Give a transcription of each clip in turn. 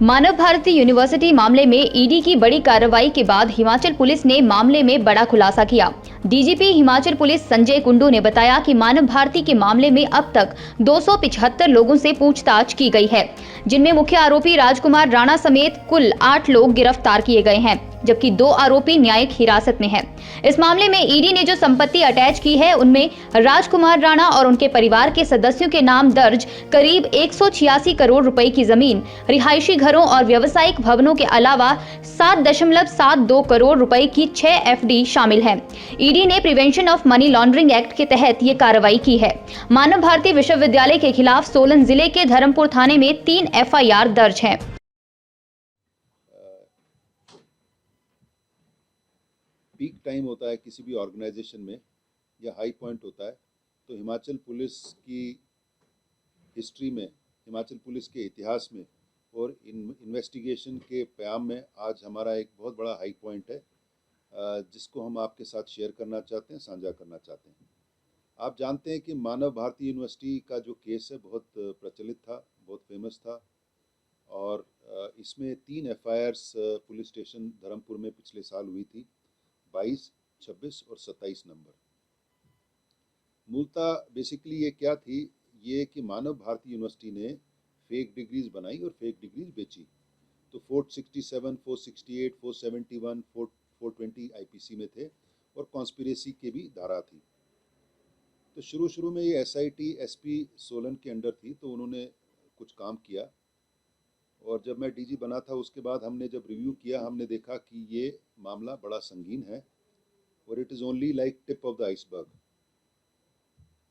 मानव Bharti university मामले में ED की बड़ी कार्रवाई के बाद हिमाचल पुलिस ने मामले में बड़ा खुलासा किया। डीजीपी हिमाचल पुलिस संजय कुंडू ने बताया कि मानव भारती के मामले में अब तक 275 लोगों से पूछताछ की गई है, जिनमें मुख्य आरोपी राजकुमार राणा समेत कुल 8 लोग गिरफ्तार किए गए हैं, जबकि 2 आरोपी न्यायिक हिरासत में हैं। इस मामले में ईडी ने जो संपत्ति अटैच की है, उनमें राजकुमार राणा और उनके परिवार के सदस्यों के नाम दर्ज करीब 186 करोड़ रुपए की जमीन, रिहायशी घरों और व्यावसायिक भवनों के अलावा 7.72 करोड़ रुपए की 6 एफडी शामिल हैं। ईडी ने prevention of money laundering act के तहत ये कार्रवाई की है। मानव भारती विश्वविद्यालय के खिलाफ सोलन जिले के धर्मपुर थाने में 3 एफआईआर दर्ज है। पीक टाइम होता है किसी भी ऑर्गेनाइजेशन में या हाई पॉइंट होता है, तो हिमाचल पुलिस की हिस्ट्री में, हिमाचल पुलिस के इतिहास में और इन्वेस्टिगेशन के प्याम में आज हमारा एक बहुत बड़ा हाई पॉइंट है, जिसको हम आपके साथ शेयर करना चाहते हैं, साझा करना चाहते हैं। आप जानते हैं कि मानव भारती यूनिवर्सिटी का जो केस है बहुत प्रचलित था, बहुत फेमस था, और इसमें 3 एफआईआर्स पुलिस स्टेशन धर्मपुर में पिछले साल हुई थी, 22, 26 और 27 नंबर। मूलतः बेसिकली ये क्या थी, ये कि मानव भारती यूनिवर्सिटी ने फेक डिग्रीज बनाई और फेक डिग्रीज बेची। तो 467, 468, 471, 420 आईपीसी में थे और कॉन्स्पिरेसी के भी धारा थी। तो शुरू में ये एसआईटी एसपी सोलन के अंडर थी, तो उन्होंने कुछ काम किया, और जब मैं डीजी बना था उसके बाद हमने जब रिव्यू किया, हमने देखा कि ये मामला बड़ा संगीन है और it is only like tip of the iceberg.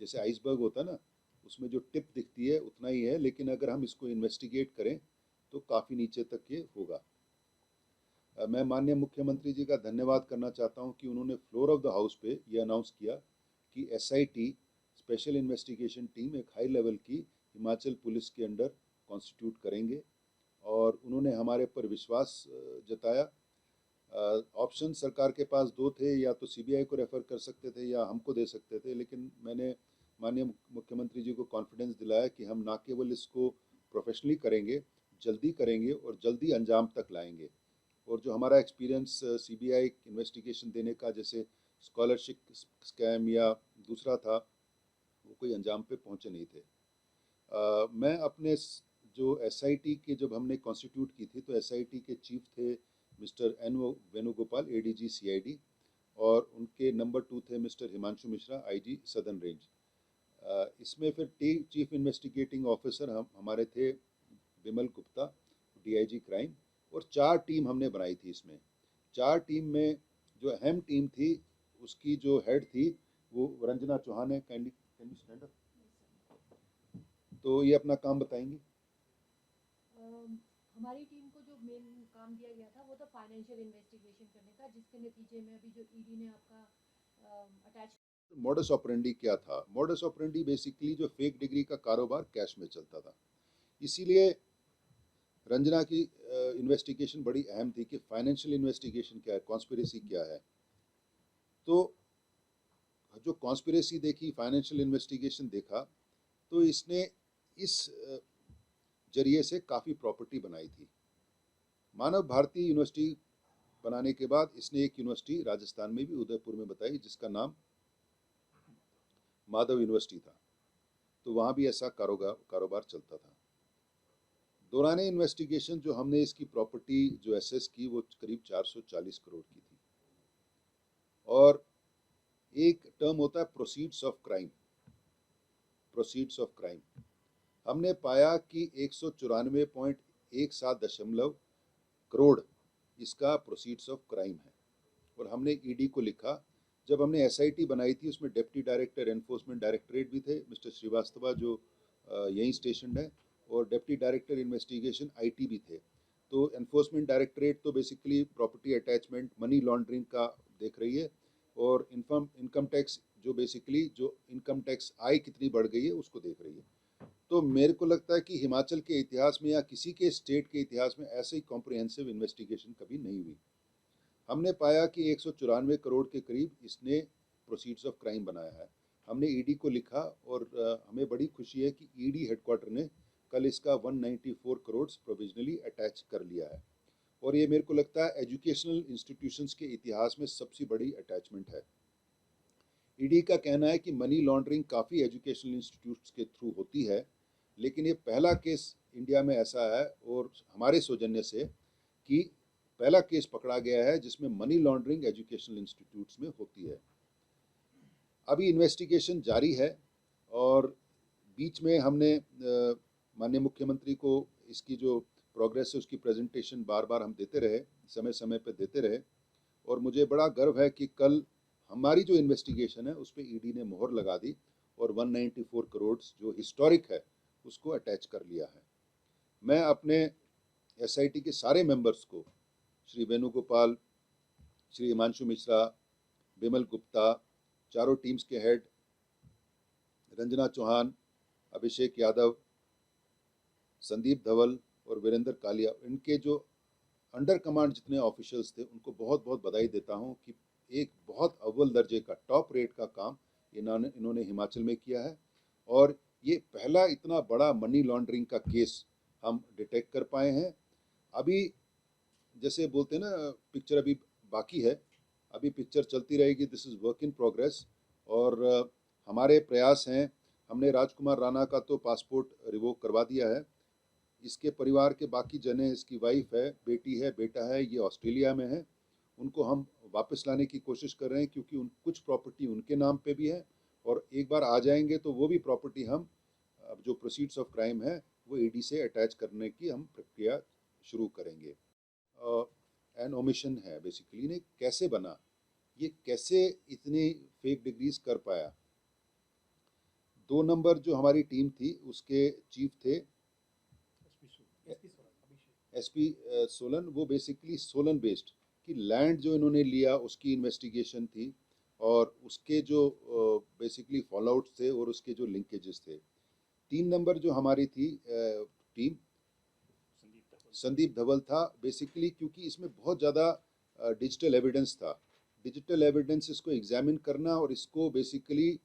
जैसे आइसबर्ग होता है ना, उसमें जो टिप दिखती है उतना ही है, लेकिन अगर हम इसको इन्वेस्टिगेट करें तो काफ़ी नीचे तक ये होगा। मैं माननीय मुख्यमंत्री जी का धन्यवाद करना चाहता हूं कि उन्होंने फ्लोर ऑफ द हाउस पे ये अनाउंस किया कि एसआईटी स्पेशल इन्वेस्टिगेशन टीम एक हाई लेवल की हिमाचल पुलिस के अंडर कॉन्स्टिट्यूट करेंगे, और उन्होंने हमारे पर विश्वास जताया। ऑप्शन सरकार के पास 2 थे, या तो सीबीआई को रेफ़र कर सकते थे या हमको दे सकते थे, लेकिन मैंने माननीय मुख्यमंत्री जी को कॉन्फिडेंस दिलाया कि हम ना केवल इसको प्रोफेशनली करेंगे, जल्दी करेंगे और जल्दी अंजाम तक लाएंगे। और जो हमारा एक्सपीरियंस सीबीआई इन्वेस्टिगेशन देने का, जैसे स्कॉलरशिप स्कैम या दूसरा था, वो कोई अंजाम पे पहुंचे नहीं थे। मैं अपने जो एसआईटी के जब हमने कॉन्स्टिट्यूट की थी, तो एसआईटी के चीफ थे mister N Venugopal, ADG CID, और उनके नंबर 2 थे mister Himanshu Mishra, IG southern range. इसमें फिर चीफ इन्वेस्टिगेटिंग ऑफिसर हमारे थे विमल गुप्ता, डीआईजी क्राइम, और 4 टीम हमने बनाई थी। इसमें 4 टीम में जो अहम टीम थी, उसकी जो हेड थी वो रंजना चौहान है। Can you stand up? तो ये अपना काम बताएंगी। हमारी टीम को जो मेन काम दिया गया था वो था फाइनेंशियल इन्वेस्टिगेशन करने का, जिसके नतीजे में अभी जो ईडी ने आपका अटैच। मॉडस ऑपरेंडी क्या था? मॉडस ऑपरेंडी बेसिकली जो फेक डिग्री का कारोबार कैश में चलता था, इसीलिए रंजना की इन्वेस्टिगेशन बड़ी अहम थी कि फाइनेंशियल इन्वेस्टिगेशन क्या है, कॉन्स्पिरेसी क्या है। तो जो कॉन्स्पिरेसी देखी, फाइनेंशियल इन्वेस्टिगेशन देखा, तो इसने इस जरिए से काफ़ी प्रॉपर्टी बनाई थी। मानव भारती यूनिवर्सिटी बनाने के बाद इसने एक यूनिवर्सिटी राजस्थान में भी, उदयपुर में बताई, जिसका नाम माधव यूनिवर्सिटी था। तो वहाँ भी ऐसा कारोबार चलता था। दौरान इन्वेस्टिगेशन जो हमने इसकी प्रॉपर्टी जो एसेस की, वो करीब 440 करोड़ की थी। और एक टर्म होता है proceeds of crime. Proceeds of crime हमने पाया कि 194.17 करोड़ इसका प्रोसीड्स ऑफ क्राइम है। और हमने ईडी को लिखा, जब हमने एसआईटी बनाई थी उसमें डिप्टी डायरेक्टर एनफोर्समेंट डायरेक्टरेट भी थे मिस्टर श्रीवास्तव, जो यहीं स्टेशन है, और डिप्टी डायरेक्टर इन्वेस्टिगेशन आईटी भी थे। तो एनफोर्समेंट डायरेक्टरेट तो basically property attachment, money laundering का देख रही है, और इनकम टैक्स जो बेसिकली जो इनकम टैक्स आय कितनी बढ़ गई है उसको देख रही है। तो मेरे को लगता है कि हिमाचल के इतिहास में या किसी के स्टेट के इतिहास में ऐसे ही कॉम्प्रिहेंसिव इन्वेस्टिगेशन कभी नहीं हुई। हमने पाया कि 194 करोड़ के करीब इसने प्रोसीड्स ऑफ क्राइम बनाया है। हमने ईडी को लिखा, और हमें बड़ी खुशी है कि ईडी हेडक्वार्टर ने कल इसका 194 करोड़ प्रोविजनली अटैच कर लिया है और ये मेरे को लगता है एजुकेशनल इंस्टीट्यूशंस के इतिहास में सबसे बड़ी अटैचमेंट है। ईडी का कहना है कि मनी लॉन्ड्रिंग काफ़ी एजुकेशनल इंस्टीट्यूट्स के थ्रू होती है, लेकिन ये पहला केस इंडिया में ऐसा है और हमारे सौजन्य से कि पहला केस पकड़ा गया है जिसमें मनी लॉन्ड्रिंग एजुकेशनल इंस्टीट्यूट्स में होती है। अभी इन्वेस्टिगेशन जारी है और बीच में हमने माननीय मुख्यमंत्री को इसकी जो प्रोग्रेस है उसकी प्रेजेंटेशन बार बार हम देते रहे, समय समय पर देते रहे और मुझे बड़ा गर्व है कि कल हमारी जो इन्वेस्टिगेशन है उस पर ईडी ने मोहर लगा दी और 194 करोड़ जो हिस्टोरिक है उसको अटैच कर लिया है। मैं अपने एसआईटी के सारे मेंबर्स को, श्री वेणुगोपाल, श्री हिमांशु मिश्रा, बिमल गुप्ता, चारों टीम्स के हेड, रंजना चौहान, अभिषेक यादव, संदीप धवल और वीरेंद्र कालिया, इनके जो अंडर कमांड जितने ऑफिशियल्स थे उनको बहुत बहुत बधाई देता हूं कि एक बहुत अव्वल दर्जे का टॉप रेट का काम इन्होंने हिमाचल में किया है और ये पहला इतना बड़ा मनी लॉन्ड्रिंग का केस हम डिटेक्ट कर पाए हैं। अभी जैसे बोलते हैं ना, पिक्चर अभी बाकी है, अभी पिक्चर चलती रहेगी, this is work in progress और हमारे प्रयास हैं। हमने राजकुमार राणा का तो पासपोर्ट रिवोक करवा दिया है, इसके परिवार के बाकी जने, इसकी वाइफ है, बेटी है, बेटा है, ये ऑस्ट्रेलिया में है, उनको हम वापस लाने की कोशिश कर रहे हैं क्योंकि कुछ प्रॉपर्टी उनके नाम पे भी है और एक बार आ जाएंगे तो वो भी प्रॉपर्टी हम जो प्रोसीड्स ऑफ क्राइम है वो ईडी से अटैच करने की हम प्रक्रिया शुरू करेंगे। एन ओमिशन है बेसिकली, ने कैसे बना, ये कैसे इतनी फेक डिग्रीज कर पाया। 2 नंबर जो हमारी टीम थी उसके चीफ थे एसपी सोलन, वो बेसिकली सोलन बेस्ड कि लैंड जो इन्होंने लिया उसकी इन्वेस्टिगेशन थी और उसके जो बेसिकली फॉलोआउट्स थे और उसके जो लिंकेजेस थे। 3 नंबर जो हमारी थी टीम, संदीप धवल था बेसिकली, क्योंकि इसमें बहुत ज़्यादा डिजिटल एविडेंस था। डिजिटल एविडेंस इसको एग्जामिन करना और इसको बेसिकली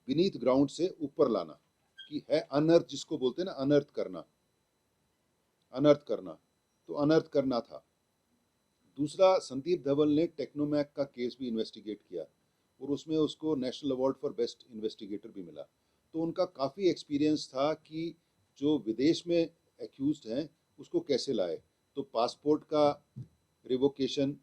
बीनीथ ग्राउंड से ऊपर लाना कि है अनर्थ, जिसको बोलते हैं ना अनर्थ करना, अनर्थ करना, तो अनर्थ करना था। दूसरा, संदीप धवल ने टेक्नोमैक का केस भी इन्वेस्टिगेट किया और उसमें उसको national award for best investigator भी मिला। तो उनका काफ़ी एक्सपीरियंस था कि जो विदेश में एक्यूज्ड हैं उसको कैसे लाए। तो पासपोर्ट का रिवोकेशन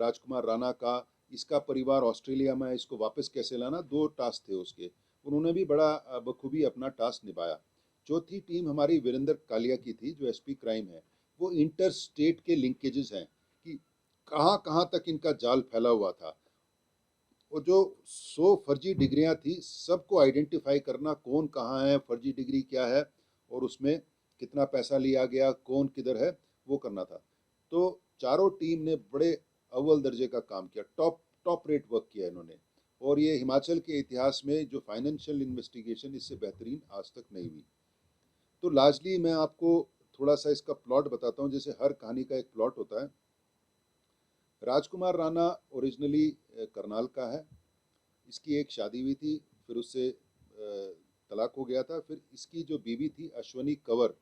राजकुमार राणा का, इसका परिवार ऑस्ट्रेलिया में है, इसको वापस कैसे लाना, 2 टास्क थे उसके, उन्होंने भी बड़ा बखूबी अपना टास्क निभाया। चौथी टीम हमारी वीरेंद्र कालिया की थी जो एसपी क्राइम है, वो इंटर स्टेट के लिंकेजेस हैं कि कहाँ कहाँ तक इनका जाल फैला हुआ था और जो 100 फर्जी डिग्रियां थी सबको आइडेंटिफाई करना, कौन कहाँ है, फर्जी डिग्री क्या है और उसमें कितना पैसा लिया गया, कौन किधर है, वो करना था। तो चारों टीम ने बड़े अव्वल दर्जे का काम किया, टॉप रेट वर्क किया इन्होंने और ये हिमाचल के इतिहास में जो फाइनेंशियल इन्वेस्टिगेशन इससे बेहतरीन आज तक नहीं हुई। तो लार्जली मैं आपको थोड़ा सा इसका प्लॉट बताता हूँ, जैसे हर कहानी का एक प्लॉट होता है। राजकुमार राणा ओरिजिनली करनाल का है, इसकी एक शादी हुई थी, फिर उससे तलाक हो गया था। फिर इसकी जो बीवी थी अश्वनी कंवर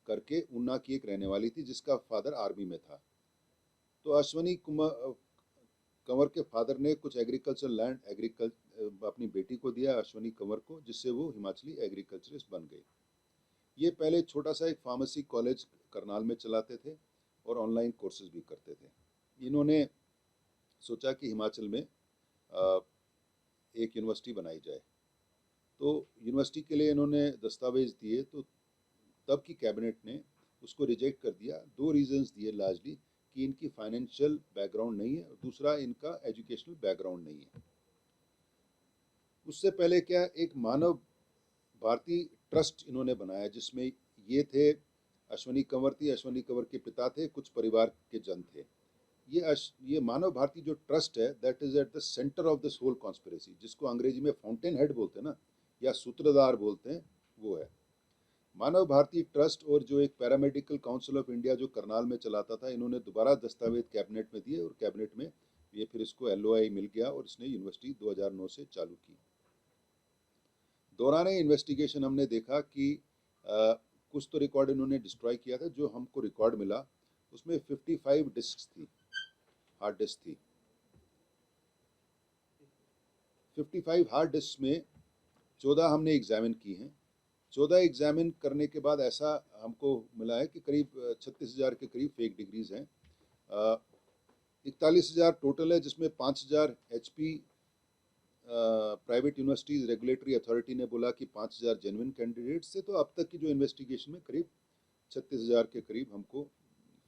करके ऊना की एक रहने वाली थी जिसका फादर आर्मी में था। तो अश्वनी कंवर के फादर ने कुछ एग्रीकल्चर लैंड अपनी बेटी को दिया, अश्वनी कंवर को, जिससे वो हिमाचली एग्रीकल्चरिस्ट बन गई। ये पहले छोटा सा एक फार्मेसी कॉलेज करनाल में चलाते थे और ऑनलाइन कोर्सेज भी करते थे। इन्होंने सोचा कि हिमाचल में एक यूनिवर्सिटी बनाई जाए, तो यूनिवर्सिटी के लिए इन्होंने दस्तावेज दिए, तो तब की कैबिनेट ने उसको रिजेक्ट कर दिया। 2 रीजंस दिए लार्जली कि इनकी फाइनेंशियल बैकग्राउंड नहीं है और दूसरा इनका एजुकेशनल बैकग्राउंड नहीं है। उससे पहले क्या, एक मानव भारती ट्रस्ट इन्होंने बनाया जिसमें ये थे, अश्वनी कंवर थी, अश्वनी कंवर के पिता थे, कुछ परिवार के जन थे। ये मानव भारती जो ट्रस्ट है that is at the centre of this whole conspiracy, जिसको अंग्रेजी में फाउंटेन हेड बोलते हैं ना, या सूत्रधार बोलते हैं, वो है मानव भारती ट्रस्ट। और जो एक पैरामेडिकल काउंसिल ऑफ इंडिया जो करनाल में चलाता था, इन्होंने दोबारा दस्तावेज कैबिनेट में दिए और कैबिनेट में ये फिर इसको LOI मिल गया और इसने यूनिवर्सिटी 2009 से चालू की। दौरान इन्वेस्टिगेशन हमने देखा कि कुछ तो रिकॉर्ड इन्होंने डिस्ट्रॉय किया था। जो हमको रिकॉर्ड मिला उसमें 55 डिस्क थी, हार्ड डिस्क थी। 55 हार्ड डिस्क में 14 हमने एग्जामिन की हैं। 14 एग्जामिन करने के बाद ऐसा हमको मिला है कि करीब 36,000 के करीब फेक डिग्रीज हैं। 41,000 टोटल है, जिसमें 5,000 HP private universities regulatory authority ने बोला कि 5,000 जेन्युइन कैंडिडेट्स थे। तो अब तक की जो इन्वेस्टिगेशन में करीब 36,000 के करीब हमको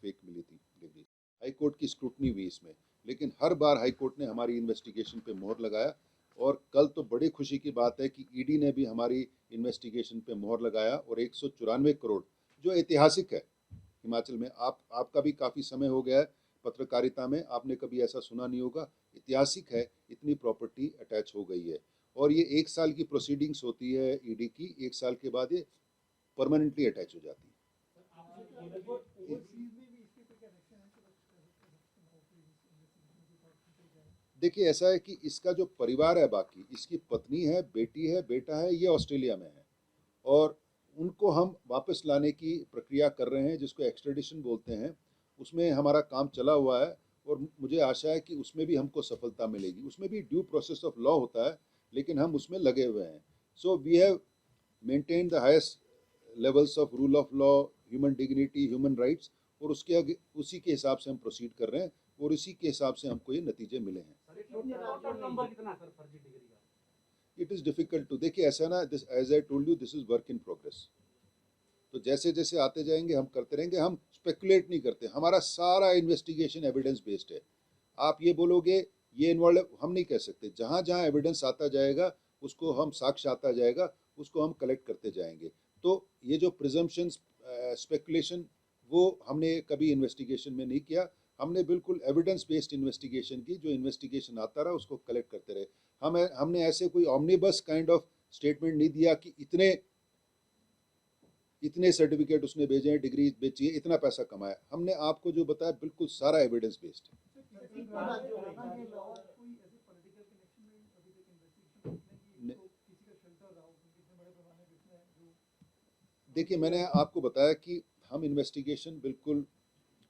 फेक मिली थी डिग्री। हाई कोर्ट की स्क्रूटनी हुई इसमें, लेकिन हर बार हाई कोर्ट ने हमारी इन्वेस्टिगेशन पे मोहर लगाया। और कल तो बड़ी खुशी की बात है कि ईडी ने भी हमारी इन्वेस्टिगेशन पे मोहर लगाया और 194 करोड़, जो ऐतिहासिक है हिमाचल में। आपका भी काफ़ी समय हो गया है पत्रकारिता में, आपने कभी ऐसा सुना नहीं होगा। ऐतिहासिक है, इतनी प्रॉपर्टी अटैच हो गई है। और ये 1 साल की प्रोसीडिंग्स होती है ईडी की, 1 साल के बाद ये परमानेंटली अटैच हो जाती है। देखिए, ऐसा है कि इसका जो परिवार है, बाकी इसकी पत्नी है, बेटी है, बेटा है, ये ऑस्ट्रेलिया में है और उनको हम वापस लाने की प्रक्रिया कर रहे हैं, जिसको एक्सट्रेडिशन बोलते हैं। उसमें हमारा काम चला हुआ है और मुझे आशा है कि उसमें भी हमको सफलता मिलेगी। उसमें भी ड्यू प्रोसेस ऑफ लॉ होता है, लेकिन हम उसमें लगे हुए हैं। So we have maintain the highest levels of rule of law, human dignity, human rights, और उसके आगे उसी के हिसाब से हम प्रोसीड कर रहे हैं और इसी के हिसाब से हमको ये नतीजे मिले हैं। इट इज़ डिफिकल्ट टू, देखिए ऐसा ना, this as I told you, this is work in progress. तो जैसे जैसे आते जाएंगे हम करते रहेंगे, हम स्पेकुलेट नहीं करते। हमारा सारा इन्वेस्टिगेशन एविडेंस बेस्ड है। आप ये बोलोगे ये इन्वॉल्व, हम नहीं कह सकते। जहाँ जहाँ एविडेंस आता जाएगा, उसको हम साक्ष्य आता जाएगा, उसको हम कलेक्ट करते जाएंगे। तो ये जो प्रिजम्पशंस, स्पेकुलेशन, वो हमने कभी इन्वेस्टिगेशन में नहीं किया। हमने बिल्कुल एविडेंस बेस्ड इन्वेस्टिगेशन की। जो इन्वेस्टिगेशन आता रहा उसको कलेक्ट करते रहे। हमने ऐसे कोई ऑमनिबस काइंड ऑफ स्टेटमेंट नहीं दिया कि इतने सर्टिफिकेट उसने भेजे हैं, डिग्री बेची है, इतना पैसा कमाया। हमने आपको जो बताया बिल्कुल सारा एविडेंस बेस्ड है। देखिए, मैंने आपको बताया कि हम इन्वेस्टिगेशन बिल्कुल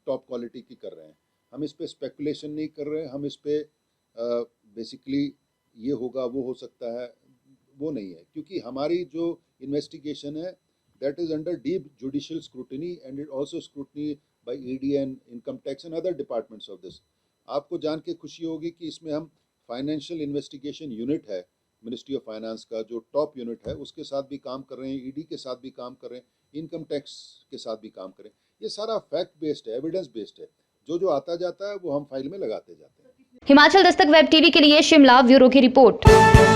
टॉप क्वालिटी की कर रहे हैं। हम इस पे स्पेकुलेशन नहीं कर रहे हैं। हम इस पे बेसिकली ये होगा, वो हो सकता है, वो नहीं है। क्योंकि हमारी जो इन्वेस्टिगेशन है, that is under deep judicial scrutiny and it also scrutiny by ED and income tax and other departments of this. आपको जान के खुशी होगी कि इसमें हम फाइनेंशियल इन्वेस्टिगेशन यूनिट है मिनिस्ट्री ऑफ फाइनेंस का, जो टॉप यूनिट है, उसके साथ भी काम कर रहे हैं, ईडी के साथ भी काम कर रहे हैं, इनकम टैक्स के साथ भी काम कर रहे हैं। ये सारा फैक्ट बेस्ड है, एविडेंस बेस्ड है। जो आता जाता है वो हम फाइल में लगाते जाते हैं। हिमाचल दस्तक वेब टीवी के लिए शिमला ब्यूरो की रिपोर्ट।